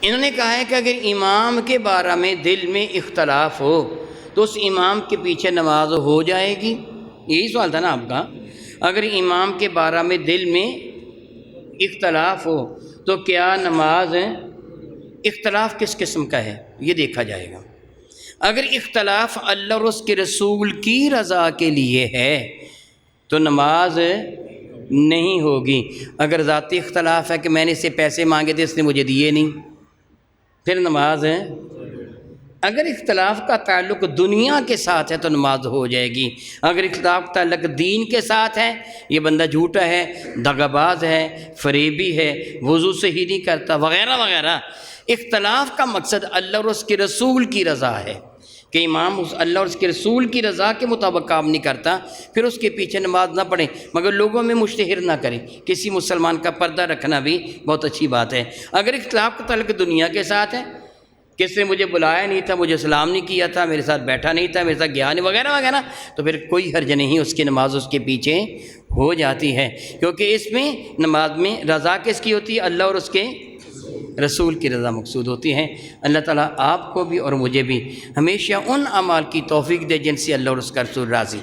انہوں نے کہا ہے کہ اگر امام کے بارے میں دل میں اختلاف ہو تو اس امام کے پیچھے نماز ہو جائے گی؟ یہی سوال تھا نا آپ کا. اگر امام کے بارے میں دل میں اختلاف ہو تو کیا نماز اختلاف کس قسم کا ہے یہ دیکھا جائے گا. اگر اختلاف اللہ اور اس کے رسول کی رضا کے لیے ہے تو نماز نہیں ہوگی. اگر ذاتی اختلاف ہے کہ میں نے اس سے پیسے مانگے تھے اس نے مجھے دیے نہیں، پھر نماز ہے. اگر اختلاف کا تعلق دنیا کے ساتھ ہے تو نماز ہو جائے گی. اگر اختلاف کا تعلق دین کے ساتھ ہے، یہ بندہ جھوٹا ہے، دغا باز ہے، فریبی ہے، وضو صحیح نہیں کرتا وغیرہ وغیرہ، اختلاف کا مقصد اللہ اور اس کے رسول کی رضا ہے کہ امام اس اللہ اور اس کے رسول کی رضا کے مطابق کام نہیں کرتا، پھر اس کے پیچھے نماز نہ پڑھیں، مگر لوگوں میں مشتہر نہ کریں. کسی مسلمان کا پردہ رکھنا بھی بہت اچھی بات ہے. اگر اختلاف کا تعلق دنیا کے ساتھ ہے، کس نے مجھے بلایا نہیں تھا، مجھے سلام نہیں کیا تھا، میرے ساتھ بیٹھا نہیں تھا، میرے ساتھ گیا نہیں وغیرہ وغیرہ، تو پھر کوئی حرج نہیں، اس کی نماز اس کے پیچھے ہو جاتی ہے، کیونکہ اس میں نماز میں رضا کس کی ہوتی ہے؟ اللہ اور اس کے رسول کی رضا مقصود ہوتی ہے. اللہ تعالیٰ آپ کو بھی اور مجھے بھی ہمیشہ ان اعمال کی توفیق دے جن سے اللہ اور اس کا رسول راضی.